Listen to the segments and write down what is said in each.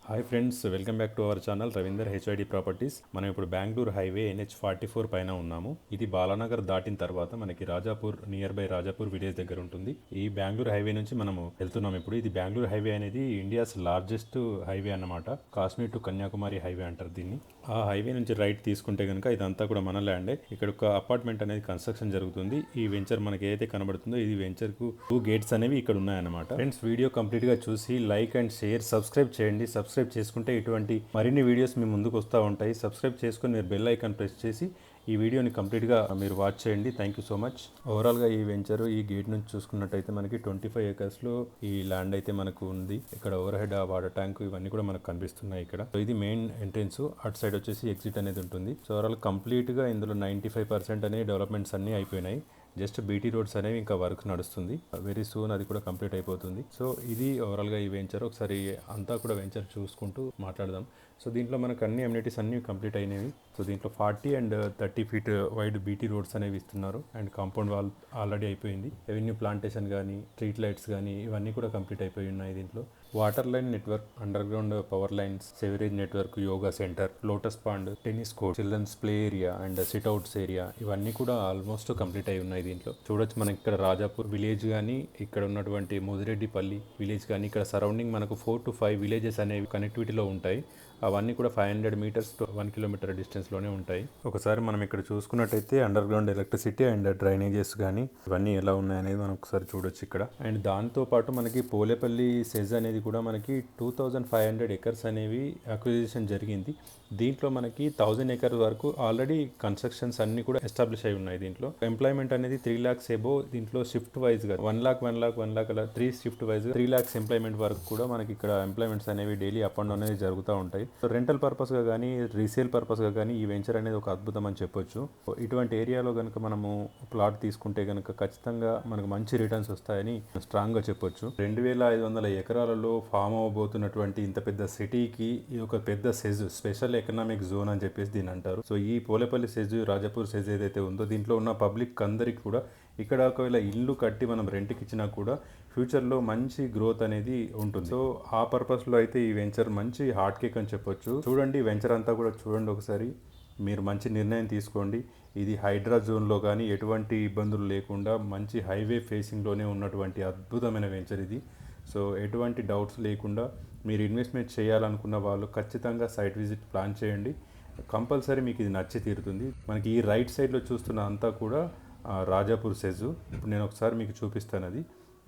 Hi friends, welcome back to our channel Ravinder HID properties. మనం ఇప్పుడు Bengaluru highway NH44 పైన ఉన్నాము. ఇది బాలానగర్ దాటిన తర్వాత మనకి Rajapur, near by Rajapur village దగ్గర ఉంటుంది. ఈ బెంగళూరు హైవే నుంచి మనము వెళ్తున్నాం. ఇప్పుడు ఇది బెంగళూరు హైవే అనేది ఇండియాస్ లార్జెస్ట్ హైవే అన్నమాట. కాశ్మీర్ టు కన్యాకుమారి హైవే అంటారు దీన్ని. ఆ హైవే నుంచి రైట్ తీసుకుంటే కనుక ఇదంతా కూడా మన ల్యాండే. ఇక్కడ ఒక అపార్ట్మెంట్ అనేది కన్స్ట్రక్షన్ జరుగుతుంది. ఈ వెంచర్ మనకి ఏదైతే కనబడుతుందో ఇది వెంచర్ కు 2 గేట్స్ అనేవి ఇక్కడ ఉన్నాయన్నమాట. ఫ్రెండ్స్, వీడియో కంప్లీట్ గా చూసి లైక్ అండ్ షేర్, సబ్స్క్రైబ్ చేయండి. సబ్స్క్రైబ్ చేసుకుంటే ఇటువంటి మరిన్ని వీడియోస్ మీ ముందుకు వస్తూ ఉంటాయి. సబ్స్క్రైబ్ చేసుకుని మీరు బెల్ ఐకాన్ ప్రెస్ చేసి ఈ వీడియోని కంప్లీట్గా మీరు వాచ్ చేయండి. Thank you so much. ఓవరాల్గా ఈ వెంచర్ ఈ గేట్ నుంచి చూసుకున్నట్టయితే మనకి 25 acres ఈ ల్యాండ్ అయితే మనకు ఉంది. ఇక్కడ ఓవర్ హెడ్ వాటర్ ట్యాంక్ ఇవన్నీ కూడా మనకు కనిపిస్తున్నాయి ఇక్కడ. సో ఇది మెయిన్ ఎంట్రెన్స్. అటు సైడ్ వచ్చేసి ఎగ్జిట్ అనేది ఉంటుంది. సో ఓవరాల్ కంప్లీట్గా ఇందులో 95% అనే డెవలప్మెంట్స్ అన్నీ అయిపోయినాయి. జస్ట్ బీటీ రోడ్స్ అనేవి ఇంకా వర్క్ నడుస్తుంది. వెరీ సూన్ అది కూడా కంప్లీట్ అయిపోతుంది. సో ఇది ఓవరాల్గా ఈ వెంచర్. ఒకసారి అంతా కూడా వెంచర్ చూసుకుంటూ మాట్లాడదాం. సో దీంట్లో మనకు అన్ని అమ్యూనిటీస్ అన్ని కంప్లీట్ అయినవి. సో దీంట్లో 40 and 30 feet wide BT roads అనేవి ఇస్తున్నారు. అండ్ కాంపౌండ్ వాల్ ఆల్రెడీ అయిపోయింది. రెవెన్యూ ప్లాంటేషన్ కానీ, స్ట్రీట్ లైట్స్ కానీ ఇవన్నీ కూడా కంప్లీట్ అయిపోయి ఉన్నాయి. దీంట్లో water line network, underground power lines, sewerage network, yoga centre, lotus pond, tennis court, children's play area and sitouts area ఇవన్నీ కూడా ఆల్మోస్ట్ కంప్లీట్ అయి ఉన్నాయి. దీంట్లో చూడొచ్చు మనకి ఇక్కడ రాజాపూర్ విలేజ్ కానీ, ఇక్కడ ఉన్నటువంటి ముదిరెడ్డిపల్లి విలేజ్ కానీ, ఇక్కడ సరౌండింగ్ మనకు 4 to 5 విలేజెస్ అనేవి కనెక్టివిటీలో ఉంటాయి. అవన్నీ కూడా 500 meters to 1 kilometer డిస్టెన్స్లోనే ఉంటాయి. ఒకసారి మనం ఇక్కడ చూసుకున్నట్టయితే under ground electricity and drainages కానీ ఇవన్నీ ఎలా ఉన్నాయనేది మనం ఒకసారి చూడొచ్చు ఇక్కడ. అండ్ దాంతోపాటు మనకి పోలేపల్లి సెజ్ అనేది కూడా మనకి 2500 acres అనేవి అక్విజిషన్ జరిగింది. దీంట్లో మనకి 1000 acres వరకు ఆల్రెడీ కన్స్ట్రక్షన్స్ అన్ని కూడా ఎస్టాబ్లిష్ అయి ఉన్నాయి. దీంట్లో ఎంప్లాయ్మెంట్ అనేది 3 lakhs ఎబో. దీంట్లో షిఫ్ట్ వైజ్ గా 1 lakh 1 lakh 1 lakh అలా 3 షిఫ్ట్ వైజ్ 3 lakhs ఎంప్లాయ్మెంట్ వరకు కూడా మనకి ఇక్కడ ఎంప్లాయ్మెంట్స్ అనేవి డైలీ అప్ అండ్ డౌన్ అనేది జరుగుతూ ఉంటాయి. రెంటల్ పర్పస్గా కానీ, రీసేల్ పర్పస్గా కానీ ఈ వెంచర్ అనేది ఒక అద్భుతం అని చెప్పొచ్చు. ఇటువంటి ఏరియాలో కనుక మనము ప్లాట్ తీసుకుంటే కనుక ఖచ్చితంగా మనకు మంచి రిటర్న్స్ వస్తాయని స్ట్రాంగ్గా చెప్పొచ్చు. 2500 ఎకరాలలో ఫామ్ అవ్వబోతున్నటువంటి ఇంత పెద్ద సిటీకి ఈ ఒక పెద్ద సెజ్, స్పెషల్ ఎకనామిక్ జోన్ అని చెప్పేసి దీని అంటారు. సో ఈ పోలేపల్లి సెజ్, రాజాపూర్ సెజ్ ఏదైతే ఉందో దీంట్లో ఉన్న పబ్లిక్ అందరికి కూడా ఇక్కడ ఒకవేళ ఇల్లు కట్టి మనం రెంట్కి ఇచ్చినా కూడా ఫ్యూచర్లో మంచి గ్రోత్ అనేది ఉంటుంది. సో ఆ పర్పస్లో అయితే ఈ వెంచర్ మంచి హార్ట్ కేక్ అని చెప్పొచ్చు. చూడండి వెంచర్ అంతా కూడా చూడండి ఒకసారి. మీరు మంచి నిర్ణయం తీసుకోండి. ఇది హైడ్రా జోన్లో కానీ ఎటువంటి ఇబ్బందులు లేకుండా మంచి హైవే ఫేసింగ్లోనే ఉన్నటువంటి అద్భుతమైన వెంచర్ ఇది. సో ఎటువంటి డౌట్స్ లేకుండా మీరు ఇన్వెస్ట్మెంట్ చేయాలనుకున్న వాళ్ళు ఖచ్చితంగా సైట్ విజిట్ ప్లాన్ చేయండి. కంపల్సరీ మీకు ఇది నచ్చి తీరుతుంది. మనకి ఈ రైట్ సైడ్లో చూస్తున్న అంతా కూడా రాజాపూర్ సెజ్. ఇప్పుడు నేను ఒకసారి మీకు చూపిస్తాను. అది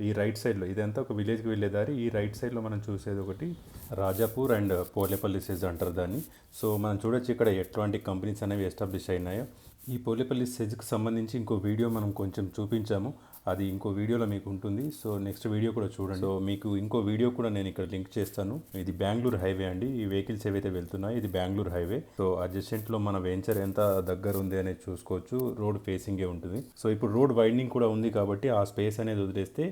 ఈ రైట్ సైడ్లో ఇదంతా ఒక విలేజ్కి వెళ్ళే దారి. ఈ రైట్ సైడ్లో మనం చూసేది ఒకటి రాజాపూర్ అండ్ పోలేపల్లి సెజ్ అంటారు దాన్ని. సో మనం చూడొచ్చు ఇక్కడ ఎట్లాంటి కంపెనీస్ అనేవి ఎస్టాబ్లిష్ అయినాయో. ఈ పోలేపల్లి సెజ్కి సంబంధించి ఇంకో వీడియో మనం కొంచెం చూపించాము. అది ఇంకో వీడియోలో మీకు ఉంటుంది. సో నెక్స్ట్ వీడియో కూడా చూడండి. సో మీకు ఇంకో వీడియో కూడా నేను ఇక్కడ లింక్ చేస్తాను. ఇది బెంగళూరు హైవే అండి. ఈ వెహికల్స్ ఏవైతే వెళ్తున్నాయో ఇది బెంగళూరు హైవే. సో అడ్జస్టెంట్లో మన వెంచర్ ఎంత దగ్గర ఉంది అనేది చూసుకోవచ్చు. రోడ్ ఫేసింగే ఉంటుంది. సో ఇప్పుడు రోడ్ వైండింగ్ కూడా ఉంది కాబట్టి ఆ స్పేస్ అనేది వదిలేస్తే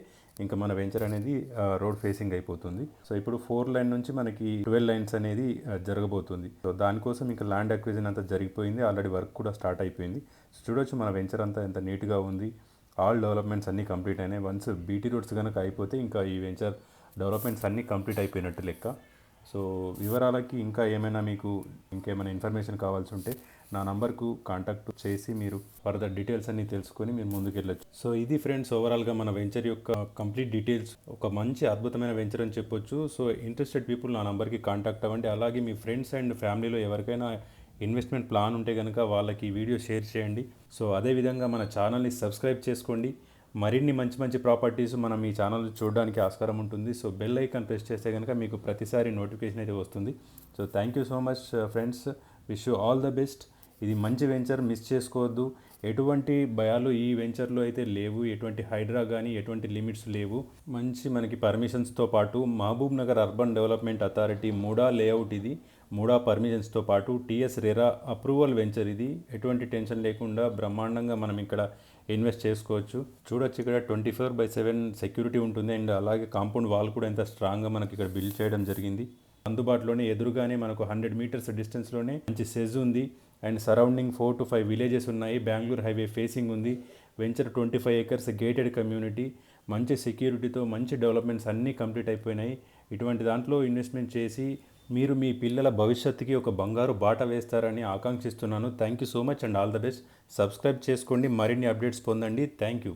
ఇంకా మన వెంచర్ అనేది రోడ్ ఫేసింగ్ అయిపోతుంది. సో ఇప్పుడు 4 lane నుంచి మనకి 12 lanes అనేది జరగబోతుంది. సో దానికోసం ఇంకా ల్యాండ్ అక్విజిషన్ అంతా జరిగిపోయింది. ఆల్రెడీ వర్క్ కూడా స్టార్ట్ అయిపోయింది. సో చూడొచ్చు మన వెంచర్ అంతా ఎంత నీట్గా ఉంది. ఆల్ డెవలప్మెంట్స్ అన్నీ కంప్లీట్ అయినాయి. వన్స్ బీటీ రోడ్స్ కనుక అయిపోతే ఇంకా ఈ వెంచర్ డెవలప్మెంట్స్ అన్నీ కంప్లీట్ అయిపోయినట్టు లెక్క. సో వివరాలకి ఇంకా ఏమైనా మీకు ఇంకేమైనా ఇన్ఫర్మేషన్ కావాల్సి ఉంటే నా నంబర్కు కాంటాక్ట్ చేసి మీరు ఫర్దర్ డీటెయిల్స్ అన్ని తెలుసుకొని మీరు ముందుకెళ్ళచ్చు. సో ఇది ఫ్రెండ్స్ ఓవరాల్గా మన వెంచర్ యొక్క కంప్లీట్ డీటెయిల్స్. ఒక మంచి అద్భుతమైన వెంచర్ అని చెప్పొచ్చు. సో ఇంట్రెస్టెడ్ పీపుల్ నా నంబర్కి కాంటాక్ట్ అవ్వండి. అలాగే మీ ఫ్రెండ్స్ అండ్ ఫ్యామిలీలో ఎవరికైనా ఇన్వెస్ట్మెంట్ ప్లాన్ ఉంటే కనుక వాళ్ళకి ఈ వీడియో షేర్ చేయండి. సో అదేవిధంగా మన ఛానల్ని సబ్స్క్రైబ్ చేసుకోండి. మరిన్ని మంచి మంచి ప్రాపర్టీస్ మనం ఈ ఛానల్ చూడడానికి ఆస్కారం ఉంటుంది. సో బెల్ ఐకాన్ ప్రెస్ చేస్తే కనుక మీకు ప్రతిసారి నోటిఫికేషన్ అయితే వస్తుంది. So thank you so much friends. Wish you all the best. ఇది మంచి వెంచర్, మిస్ చేసుకోవద్దు. ఎటువంటి భయాలు ఈ వెంచర్లో అయితే లేవు. ఎటువంటి హైడ్రా కానీ ఎటువంటి లిమిట్స్ లేవు. మంచి మనకి పర్మిషన్స్తో పాటు Mahabubnagar urban development authority MUDA layout ఇది. మూడా పర్మిషన్స్తో పాటు టీఎస్ రెరా అప్రూవల్ వెంచర్ ఇది. ఎటువంటి టెన్షన్ లేకుండా బ్రహ్మాండంగా మనం ఇక్కడ ఇన్వెస్ట్ చేసుకోవచ్చు. చూడొచ్చు ఇక్కడ 24/7 సెక్యూరిటీ ఉంటుంది. అండ్ అలాగే కాంపౌండ్ వాల్ కూడా ఎంత స్ట్రాంగ్గా మనకి ఇక్కడ బిల్డ్ చేయడం జరిగింది. అందుబాటులోనే ఎదురుగానే మనకు 100 meters డిస్టెన్స్లోనే మంచి సెజ్ ఉంది. అండ్ సరౌండింగ్ 4 to 5 విలేజెస్ ఉన్నాయి. బెంగళూరు హైవే ఫేసింగ్ ఉంది. Venture 25 acres gated community. మంచి సెక్యూరిటీతో మంచి డెవలప్మెంట్స్ అన్నీ కంప్లీట్ అయిపోయినాయి. ఇటువంటి దాంట్లో ఇన్వెస్ట్మెంట్ చేసి మీరు మీ పిల్లల భవిష్యత్తుకి ఒక బంగారు బాట వేస్తారని ఆకాంక్షిస్తున్నాను. Thank you so much and all the best. Subscribe చేసుకోండి, మరిన్ని అప్డేట్స్ పొందండి. Thank you.